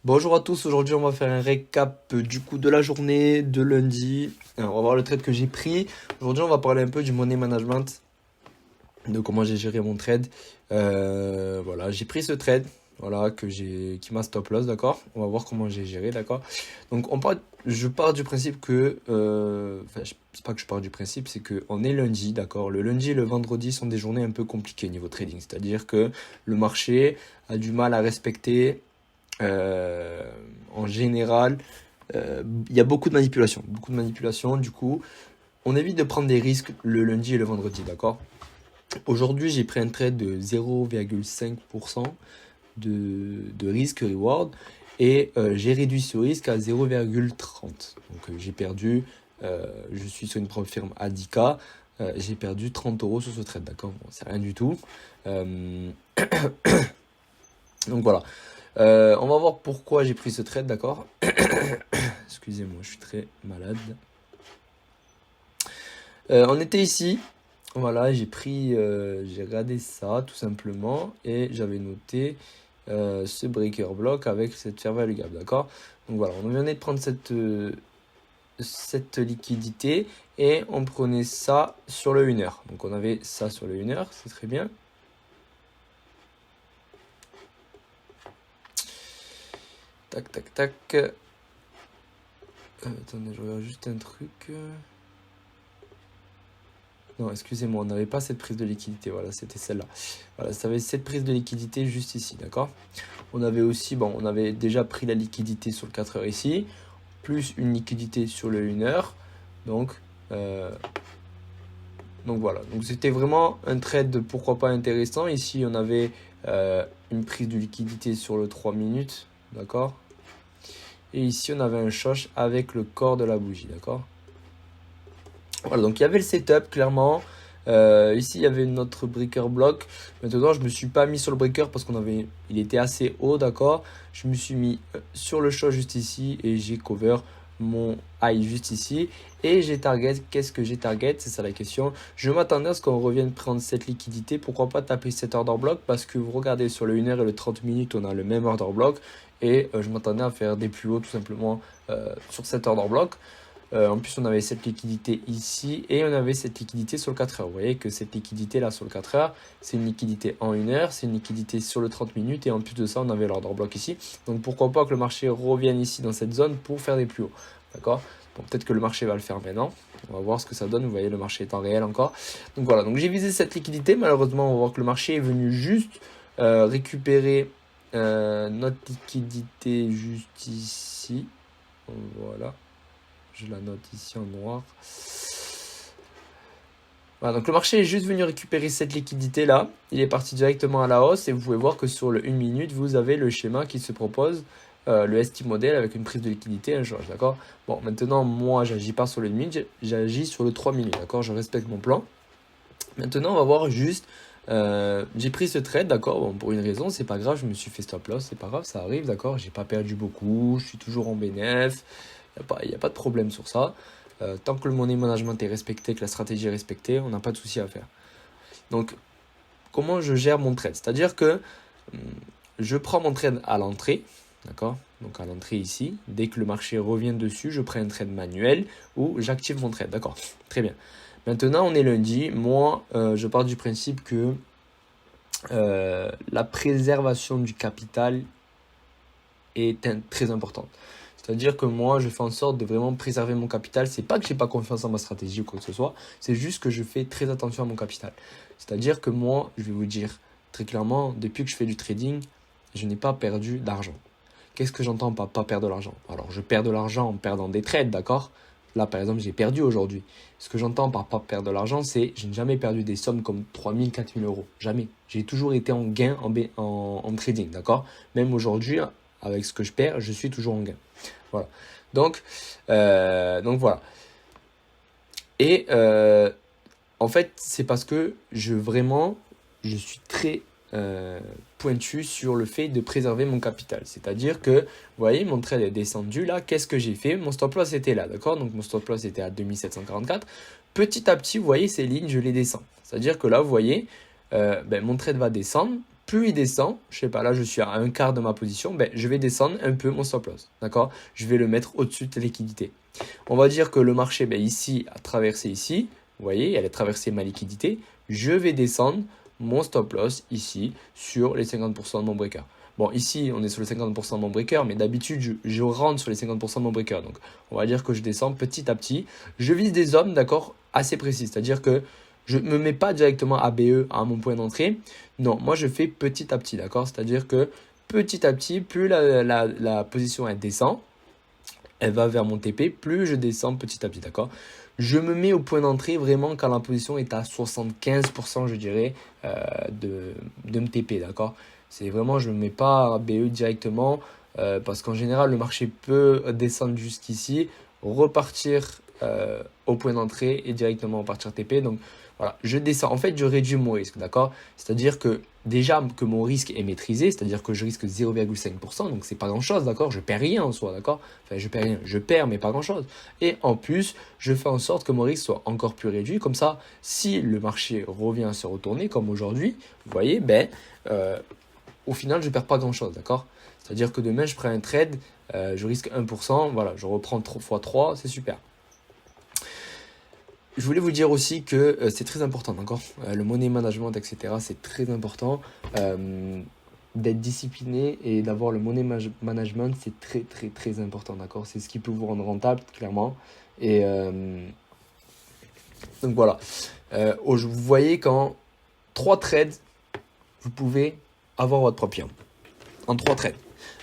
Bonjour à tous, aujourd'hui on va faire un récap du coup de la journée de lundi. Alors, on va voir le trade que j'ai pris. Aujourd'hui on va parler un peu du money management, de comment j'ai géré mon trade. Voilà, j'ai pris ce trade, voilà, qui m'a stop loss, d'accord. On va voir comment j'ai géré, d'accord. Donc je pars du principe que, c'est pas que je pars du principe, c'est que on est lundi, d'accord. Le lundi et le vendredi sont des journées un peu compliquées niveau trading, c'est-à-dire que le marché a du mal à respecter. En général, il y a beaucoup de manipulation. Beaucoup de manipulation. Du coup, on évite de prendre des risques le lundi et le vendredi, d'accord? Aujourd'hui, j'ai pris un trade de 0,5% de risque reward et j'ai réduit ce risque à 0,30. Donc, j'ai perdu, je suis sur une propre firme à 10K, j'ai perdu 30 euros sur ce trade, d'accord? Bon, c'est rien du tout. Donc voilà. On va voir pourquoi j'ai pris ce trade, d'accord? Excusez-moi, je suis très malade. On était ici, voilà, j'ai regardé ça tout simplement et j'avais noté ce breaker block avec cette fair value gap, d'accord? Donc voilà, on venait de prendre cette liquidité et on prenait ça sur le 1 heure. Donc on avait ça sur le 1 heure, c'est très bien. Tac, tac, tac. Attendez, je regarde juste un truc. Non, excusez-moi, on n'avait pas cette prise de liquidité. Voilà, c'était celle-là. Voilà, ça avait cette prise de liquidité juste ici, d'accord? On avait aussi, bon, on avait déjà pris la liquidité sur le 4 heures ici, plus une liquidité sur le 1 heure. Donc voilà. Donc c'était vraiment un trade, pourquoi pas intéressant. Ici, on avait une prise de liquidité sur le 3 minutes, d'accord? Et ici, on avait un short avec le corps de la bougie, d'accord? Voilà, donc il y avait le setup, clairement. Ici, il y avait notre breaker block. Maintenant, je me suis pas mis sur le breaker parce il était assez haut, d'accord? Je me suis mis sur le short juste ici et j'ai cover mon high juste ici. Et j'ai target. Qu'est-ce que j'ai target? C'est ça la question. Je m'attendais à ce qu'on revienne prendre cette liquidité. Pourquoi pas taper cet order block? Parce que vous regardez sur le 1 heure et le 30 minutes, on a le même order block. Et je m'attendais à faire des plus hauts tout simplement sur cet order block. En plus, on avait cette liquidité ici et on avait cette liquidité sur le 4 heures. Vous voyez que cette liquidité là sur le 4 heures, c'est une liquidité en 1 heure, c'est une liquidité sur le 30 minutes et en plus de ça, on avait l'order block ici. Donc pourquoi pas que le marché revienne ici dans cette zone pour faire des plus hauts. D'accord? Bon, peut-être que le marché va le faire maintenant. On va voir ce que ça donne. Vous voyez, le marché est en réel encore. Donc voilà, donc j'ai visé cette liquidité. Malheureusement, on va voir que le marché est venu juste récupérer notre liquidité juste ici. Voilà. Je la note ici en noir. Voilà, donc le marché est juste venu récupérer cette liquidité là. Il est parti directement à la hausse et vous pouvez voir que sur le 1 minute, vous avez le schéma qui se propose, le ST model avec une prise de liquidité, un change, d'accord? Bon, maintenant, moi, j'agis pas sur le 1 minute, j'agis sur le 3 minutes, d'accord? Je respecte mon plan. Maintenant, on va voir juste, j'ai pris ce trade, d'accord? Bon, pour une raison, c'est pas grave, je me suis fait stop loss, c'est pas grave, ça arrive, d'accord? J'ai pas perdu beaucoup, je suis toujours en bénéf. Il n'y a pas de problème sur ça. Tant que le money management est respecté, que la stratégie est respectée, on n'a pas de souci à faire. Donc, comment je gère mon trade? C'est-à-dire que je prends mon trade à l'entrée, d'accord? Donc à l'entrée ici, dès que le marché revient dessus, je prends un trade manuel ou j'active mon trade, d'accord? Très bien. Maintenant, on est lundi. Moi, je pars du principe que la préservation du capital est très importante. C'est-à-dire que moi, je fais en sorte de vraiment préserver mon capital. C'est pas que j'ai pas confiance en ma stratégie ou quoi que ce soit. C'est juste que je fais très attention à mon capital. C'est-à-dire que moi, je vais vous dire très clairement, depuis que je fais du trading, je n'ai pas perdu d'argent. Qu'est-ce que j'entends par pas perdre de l'argent? Alors, je perds de l'argent en perdant des trades, d'accord? Là, par exemple, j'ai perdu aujourd'hui. Ce que j'entends par pas perdre de l'argent, c'est je n'ai jamais perdu des sommes comme 3 000, 4 000 euros. Jamais. J'ai toujours été en gain en trading, d'accord? Même aujourd'hui, avec ce que je perds, je suis toujours en gain. Voilà. Donc voilà. Et en fait, c'est parce que je suis très pointu sur le fait de préserver mon capital. C'est-à-dire que, vous voyez, mon trade est descendu là. Qu'est-ce que j'ai fait? Mon stop loss était là, d'accord? Donc mon stop loss était à 2744. Petit à petit, vous voyez, ces lignes, je les descends. C'est-à-dire que là, vous voyez, mon trade va descendre. plus il descend, je sais pas, là je suis à un quart de ma position, ben, je vais descendre un peu mon stop loss, d'accord? Je vais le mettre au-dessus de la liquidité. On va dire que le marché, ben, ici, a traversé ici, vous voyez, il a traversé ma liquidité. Je vais descendre mon stop loss ici sur les 50% de mon breaker. Bon, ici, on est sur les 50% de mon breaker, mais d'habitude, je rentre sur les 50% de mon breaker. Donc, on va dire que je descends petit à petit. Je vise des zones, d'accord, assez précises. C'est-à-dire que je ne me mets pas directement à BE, à mon point d'entrée. Non, moi, je fais petit à petit, d'accord? C'est-à-dire que petit à petit, plus la position elle descend, elle va vers mon TP, plus je descends petit à petit, d'accord? Je me mets au point d'entrée vraiment quand la position est à 75%, je dirais, de me TP, d'accord? C'est vraiment, je ne me mets pas à BE directement parce qu'en général, le marché peut descendre jusqu'ici, repartir au point d'entrée et directement repartir TP. Donc voilà, je descends. En fait, je réduis mon risque, d'accord? C'est-à-dire que déjà que mon risque est maîtrisé, c'est-à-dire que je risque 0,5%, donc c'est pas grand-chose, d'accord? Je perds rien en soi, d'accord? Enfin, je perds rien, je perds, mais pas grand-chose. Et en plus, je fais en sorte que mon risque soit encore plus réduit. Comme ça, si le marché revient à se retourner, comme aujourd'hui, vous voyez, ben, au final, je perds pas grand-chose, d'accord? C'est-à-dire que demain, je prends un trade, je risque 1%, voilà, je reprends 3 x 3, c'est super. Je voulais vous dire aussi que c'est très important, d'accord? Le money management, etc., c'est très important. D'être discipliné et d'avoir le money management, c'est très, très, très important, d'accord? C'est ce qui peut vous rendre rentable, clairement. Et donc voilà. Vous voyez qu'en 3 trades, vous pouvez avoir votre propre firme. En 3 trades.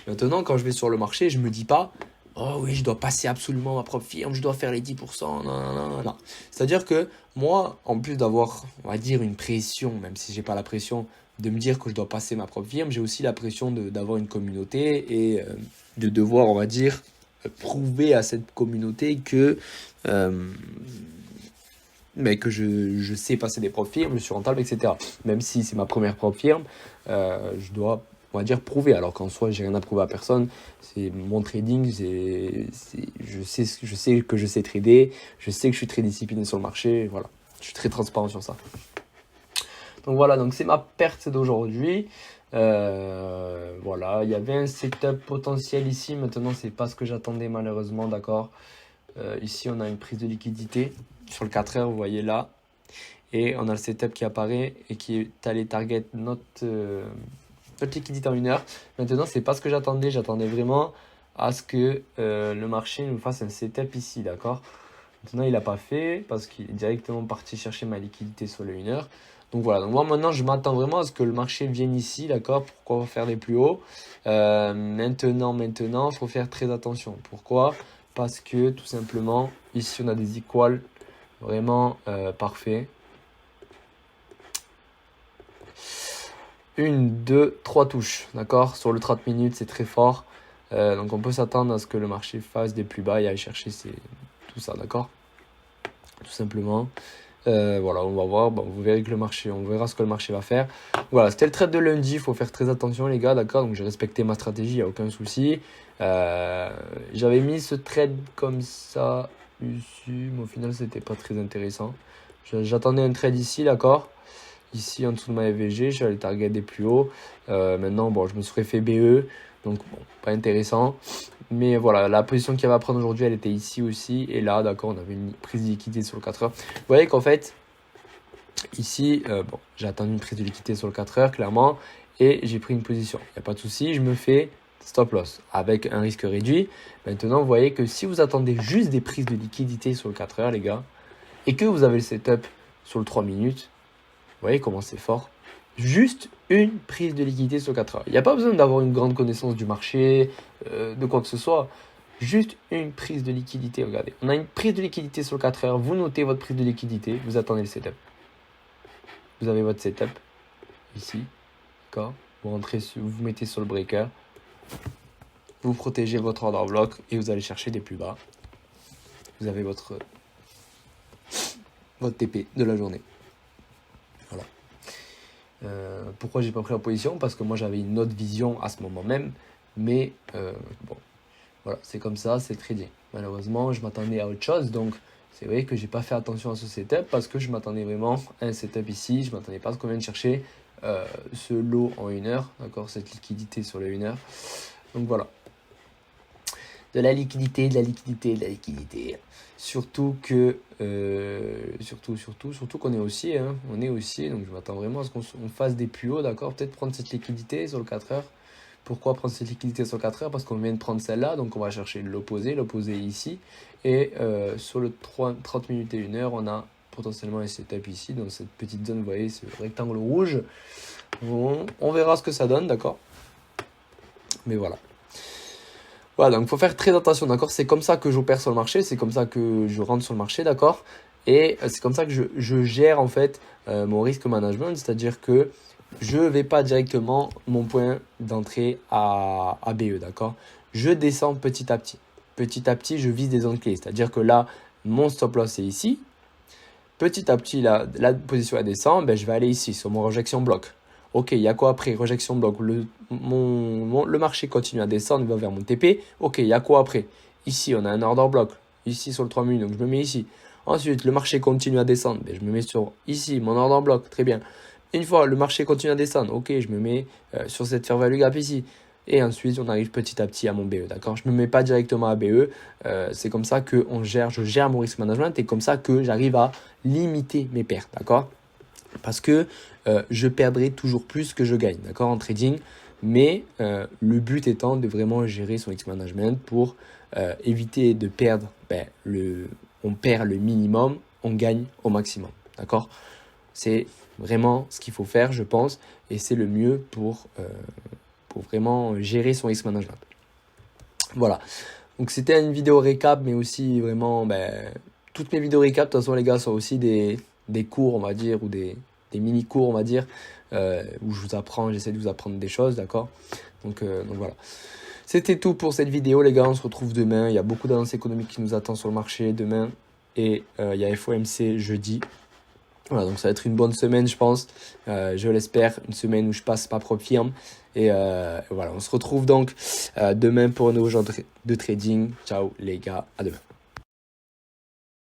Maintenant, quand je vais sur le marché, je ne me dis pas « Oh oui, je dois passer absolument ma propre firme, je dois faire les 10%. » Non, non, non, non. C'est-à-dire que moi, en plus d'avoir, on va dire, une pression, même si je n'ai pas la pression de me dire que je dois passer ma propre firme, j'ai aussi la pression d'avoir une communauté et de devoir, on va dire, prouver à cette communauté que, mais que je sais passer des propres firmes, je suis rentable, etc. Même si c'est ma première propre firme, je dois, on va dire, prouver. Alors qu'en soi, j'ai rien à prouver à personne. C'est mon trading, je sais que je sais trader, je sais que je suis très discipliné sur le marché. Voilà, je suis très transparent sur ça. Donc voilà, donc c'est ma perte d'aujourd'hui. Voilà, il y avait un setup potentiel ici. Maintenant, c'est pas ce que j'attendais malheureusement, d'accord. Ici, on a une prise de liquidité sur le 4 heures, vous voyez là. Et on a le setup qui apparaît et qui est allé target notre liquidité en 1 heure. Maintenant, c'est pas ce que j'attendais. J'attendais vraiment à ce que le marché nous fasse un setup ici, d'accord. Maintenant, il n'a pas fait parce qu'il est directement parti chercher ma liquidité sur le 1 heure. Donc voilà, donc moi maintenant je m'attends vraiment à ce que le marché vienne ici, d'accord? Pourquoi faire des plus hauts? Maintenant, il faut faire très attention. Pourquoi? Parce que tout simplement, ici on a des equals vraiment parfaits. 1, 2, 3 touches, d'accord? Sur le 30 minutes, c'est très fort. Donc on peut s'attendre à ce que le marché fasse des plus bas et aille chercher tout ça, d'accord? Tout simplement. Voilà, on va voir. Bon, vous verrez que on verra ce que le marché va faire. Voilà, c'était le trade de lundi. Il faut faire très attention, les gars, d'accord? Donc j'ai respecté ma stratégie, il n'y a aucun souci. J'avais mis ce trade comme ça ici, mais au final, c'était pas très intéressant. J'attendais un trade ici, d'accord? Ici, en dessous de ma FVG, je suis allé target des plus hauts. Maintenant, bon, je me serais fait BE, donc bon, pas intéressant. Mais voilà, la position qu'il va prendre aujourd'hui, elle était ici aussi. Et là, d'accord, on avait une prise de liquidité sur le 4 heures. Vous voyez qu'en fait, ici, bon, j'ai attendu une prise de liquidité sur le 4 heures, clairement. Et j'ai pris une position. Il n'y a pas de souci, je me fais stop loss avec un risque réduit. Maintenant, vous voyez que si vous attendez juste des prises de liquidité sur le 4 heures, les gars, et que vous avez le setup sur le 3 minutes, vous voyez comment c'est fort. Juste une prise de liquidité sur 4 heures. Il n'y a pas besoin d'avoir une grande connaissance du marché, de quoi que ce soit. Juste une prise de liquidité. Regardez, on a une prise de liquidité sur 4 heures. Vous notez votre prise de liquidité. Vous attendez le setup. Vous avez votre setup ici. D'accord. Vous mettez sur le breaker. Vous protégez votre order block et vous allez chercher des plus bas. Vous avez votre TP de la journée. Voilà. Pourquoi j'ai pas pris la position? Parce que moi j'avais une autre vision à ce moment même, mais bon, voilà, c'est comme ça, c'est le trading. Malheureusement, je m'attendais à autre chose, donc c'est vrai que j'ai pas fait attention à ce setup parce que je m'attendais vraiment à un setup ici, je m'attendais pas à ce qu'on vienne chercher ce lot en 1 heure, d'accord, cette liquidité sur les 1 heure. Donc voilà. De la liquidité, de la liquidité, de la liquidité. Surtout que, surtout qu'on est haussier, hein. On est haussier, donc je m'attends vraiment à ce qu'on fasse des plus hauts, d'accord. Peut-être prendre cette liquidité sur le 4 heures. Pourquoi prendre cette liquidité sur 4 heures? Parce qu'on vient de prendre celle-là, donc on va chercher l'opposé ici. Et sur le 30 minutes et 1 heure, on a potentiellement un setup ici, dans cette petite zone, vous voyez, ce rectangle rouge. On verra ce que ça donne, d'accord. Mais voilà. Voilà, donc il faut faire très attention, d'accord. C'est comme ça que j'opère sur le marché, c'est comme ça que je rentre sur le marché, d'accord. Et c'est comme ça que je gère en fait mon risque management, c'est-à-dire que je ne vais pas directement mon point d'entrée à BE, d'accord. Je descends petit à petit. Petit à petit, je vise des zones clés, c'est-à-dire que là, mon stop loss est ici. Petit à petit, la position elle descend, ben, je vais aller ici sur mon rejection bloc. Ok, il y a quoi après? Rejection bloc. Le marché continue à descendre, il va vers mon TP. Ok, il y a quoi après? Ici, on a un order bloc. Ici, sur le 3 minutes, donc je me mets ici. Ensuite, le marché continue à descendre. Ben, je me mets sur ici, mon order bloc. Très bien. Une fois, le marché continue à descendre. Ok, je me mets sur cette fair value gap ici. Et ensuite, on arrive petit à petit à mon BE, d'accord? Je ne me mets pas directement à BE. C'est comme ça que je gère mon risk management et comme ça que j'arrive à limiter mes pertes, d'accord? Parce que je perdrai toujours plus que je gagne, d'accord, en trading. Mais le but étant de vraiment gérer son risk management pour éviter de perdre. On perd le minimum, on gagne au maximum, d'accord? C'est vraiment ce qu'il faut faire, je pense, et c'est le mieux pour vraiment gérer son risk management. Voilà. Donc c'était une vidéo récap, mais aussi vraiment, toutes mes vidéos récap, de toute façon les gars, sont aussi des cours, on va dire, ou des mini-cours, on va dire, où j'essaie de vous apprendre des choses, d'accord. Donc voilà. C'était tout pour cette vidéo, les gars. On se retrouve demain. Il y a beaucoup d'annonces économiques qui nous attendent sur le marché demain. Et il y a FOMC jeudi. Voilà, donc ça va être une bonne semaine, je pense. Je l'espère. Une semaine où je passe ma propre firme. Et voilà, on se retrouve donc demain pour un nouveau genre de trading. Ciao, les gars. À demain.